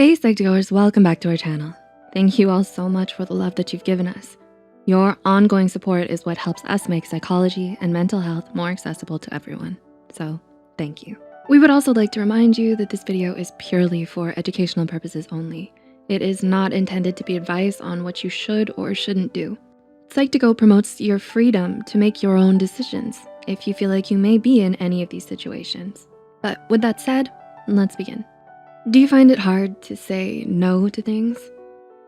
Hey Psych2Goers, welcome back to our channel. Thank you all so much for the love that you've given us. Your ongoing support is what helps us make psychology and mental health more accessible to everyone. So thank you. We would also like to remind you that this video is purely for educational purposes only. It is not intended to be advice on what you should or shouldn't do. Psych2Go promotes your freedom to make your own decisions if you feel like you may be in any of these situations. But with that said, let's begin. Do you find it hard to say no to things,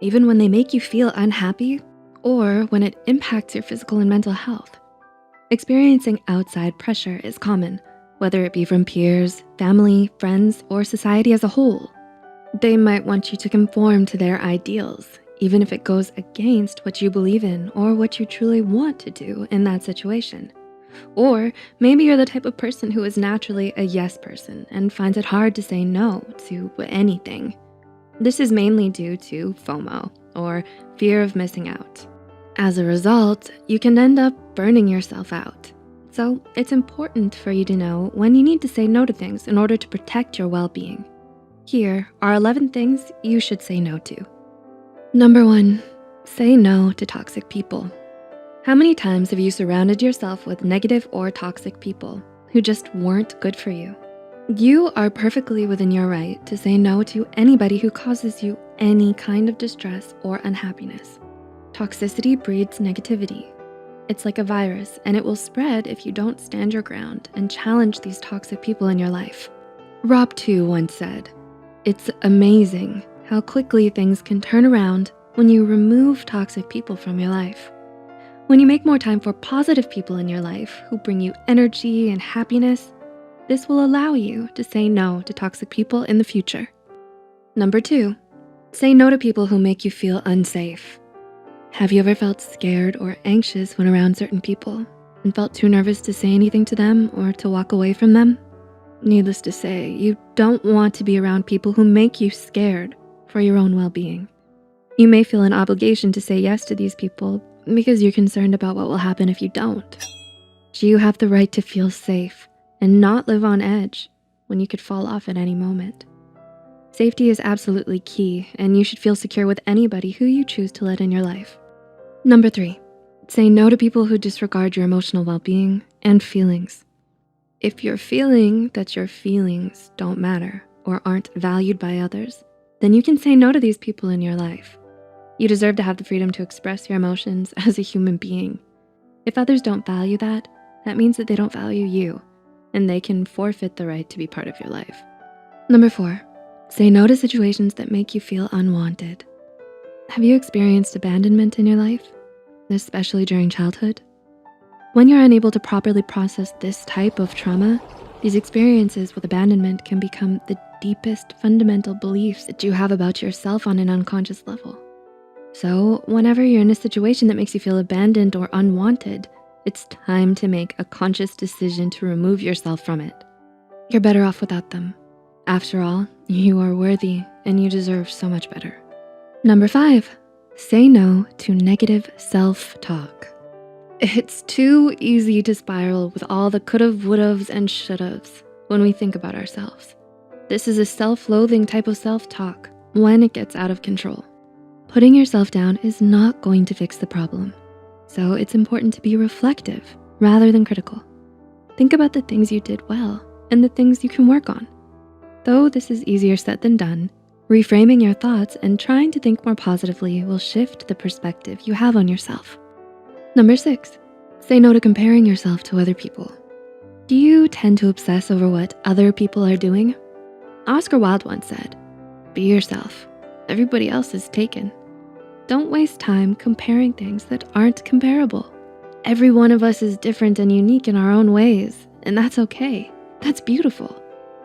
even when they make you feel unhappy or when it impacts your physical and mental health? Experiencing outside pressure is common, whether it be from peers, family, friends, or society as a whole. They might want you to conform to their ideals, even if it goes against what you believe in or what you truly want to do in that situation. Or maybe you're the type of person who is naturally a yes person and finds it hard to say no to anything. This is mainly due to FOMO, or fear of missing out. As a result, you can end up burning yourself out. So it's important for you to know when you need to say no to things in order to protect your well-being. Here are 11 things you should say no to. Number 1, say no to toxic people. How many times have you surrounded yourself with negative or toxic people who just weren't good for you? You are perfectly within your right to say no to anybody who causes you any kind of distress or unhappiness. Toxicity breeds negativity. It's like a virus, and it will spread if you don't stand your ground and challenge these toxic people in your life. Rob 2 once said, "It's amazing how quickly things can turn around when you remove toxic people from your life." When you make more time for positive people in your life who bring you energy and happiness, this will allow you to say no to toxic people in the future. Number 2, say no to people who make you feel unsafe. Have you ever felt scared or anxious when around certain people and felt too nervous to say anything to them or to walk away from them? Needless to say, you don't want to be around people who make you scared for your own well-being. You may feel an obligation to say yes to these people because you're concerned about what will happen if you don't. You have the right to feel safe and not live on edge when you could fall off at any moment. Safety is absolutely key, and you should feel secure with anybody who you choose to let in your life. Number 3, say no to people who disregard your emotional well-being and feelings. If you're feeling that your feelings don't matter or aren't valued by others, then you can say no to these people in your life. You deserve to have the freedom to express your emotions as a human being. If others don't value that, that means that they don't value you, and they can forfeit the right to be part of your life. Number 4, say no to situations that make you feel unwanted. Have you experienced abandonment in your life, especially during childhood? When you're unable to properly process this type of trauma, these experiences with abandonment can become the deepest fundamental beliefs that you have about yourself on an unconscious level. So whenever you're in a situation that makes you feel abandoned or unwanted, it's time to make a conscious decision to remove yourself from it. You're better off without them. After all, you are worthy and you deserve so much better. Number 5, say no to negative self-talk. It's too easy to spiral with all the could've, would'ves, and should'ves when we think about ourselves. This is a self-loathing type of self-talk when it gets out of control. Putting yourself down is not going to fix the problem, so it's important to be reflective rather than critical. Think about the things you did well and the things you can work on. Though this is easier said than done, reframing your thoughts and trying to think more positively will shift the perspective you have on yourself. Number 6, say no to comparing yourself to other people. Do you tend to obsess over what other people are doing? Oscar Wilde once said, "Be yourself. Everybody else is taken." Don't waste time comparing things that aren't comparable. Every one of us is different and unique in our own ways, and that's okay. That's beautiful.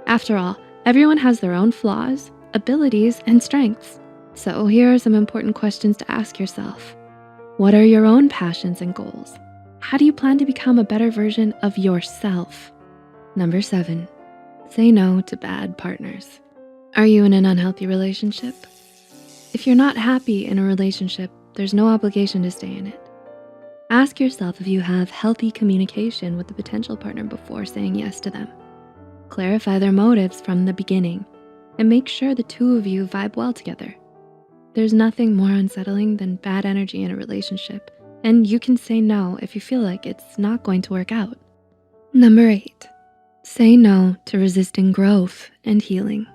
After all, everyone has their own flaws, abilities, and strengths. So here are some important questions to ask yourself. What are your own passions and goals? How do you plan to become a better version of yourself? Number 7, say no to bad partners. Are you in an unhealthy relationship? If you're not happy in a relationship, there's no obligation to stay in it. Ask yourself if you have healthy communication with the potential partner before saying yes to them. Clarify their motives from the beginning. and make sure the two of you vibe well together. There's nothing more unsettling than bad energy in a relationship, and you can say no if you feel like it's not going to work out. Number 8, say no to resisting growth and healing.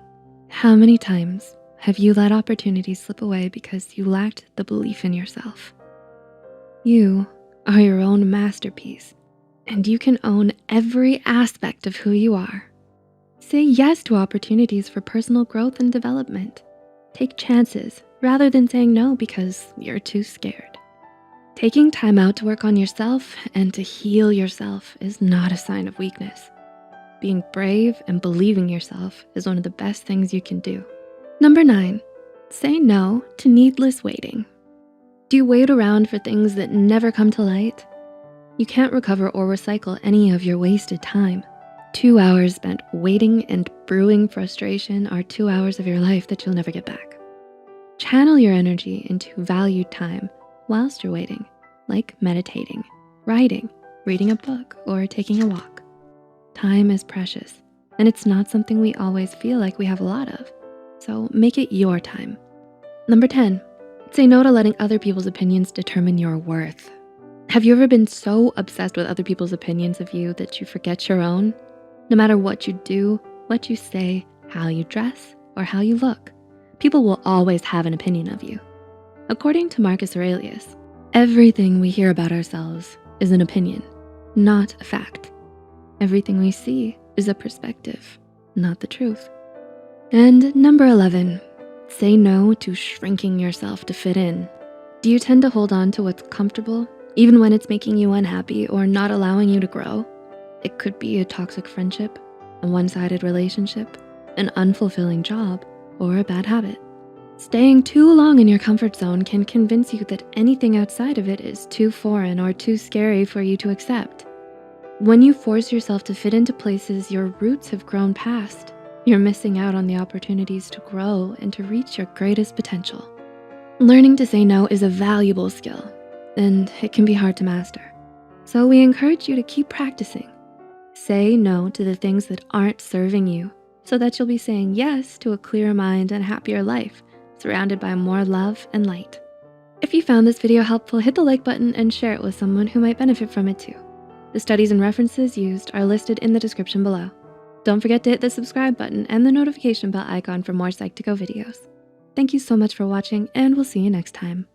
How many times have you let opportunities slip away because you lacked the belief in yourself? You are your own masterpiece, and you can own every aspect of who you are. Say yes to opportunities for personal growth and development. Take chances rather than saying no because you're too scared. Taking time out to work on yourself and to heal yourself is not a sign of weakness. Being brave and believing yourself is one of the best things you can do. Number 9, say no to needless waiting. Do you wait around for things that never come to light? You can't recover or recycle any of your wasted time. 2 hours spent waiting and brewing frustration are 2 hours of your life that you'll never get back. Channel your energy into valued time whilst you're waiting, like meditating, writing, reading a book, or taking a walk. Time is precious, and it's not something we always feel like we have a lot of, so make it your time. Number 10, say no to letting other people's opinions determine your worth. Have you ever been so obsessed with other people's opinions of you that you forget your own? No matter what you do, what you say, how you dress, or how you look, people will always have an opinion of you. According to Marcus Aurelius, everything we hear about ourselves is an opinion, not a fact. Everything we see is a perspective, not the truth. And number 11, say no to shrinking yourself to fit in. Do you tend to hold on to what's comfortable, even when it's making you unhappy or not allowing you to grow? It could be a toxic friendship, a one-sided relationship, an unfulfilling job, or a bad habit. Staying too long in your comfort zone can convince you that anything outside of it is too foreign or too scary for you to accept. When you force yourself to fit into places your roots have grown past, you're missing out on the opportunities to grow and to reach your greatest potential. Learning to say no is a valuable skill, and it can be hard to master. So we encourage you to keep practicing. Say no to the things that aren't serving you so that you'll be saying yes to a clearer mind and happier life, surrounded by more love and light. If you found this video helpful, hit the like button and share it with someone who might benefit from it too. The studies and references used are listed in the description below. Don't forget to hit the subscribe button and the notification bell icon for more Psych2Go videos. Thank you so much for watching, and we'll see you next time.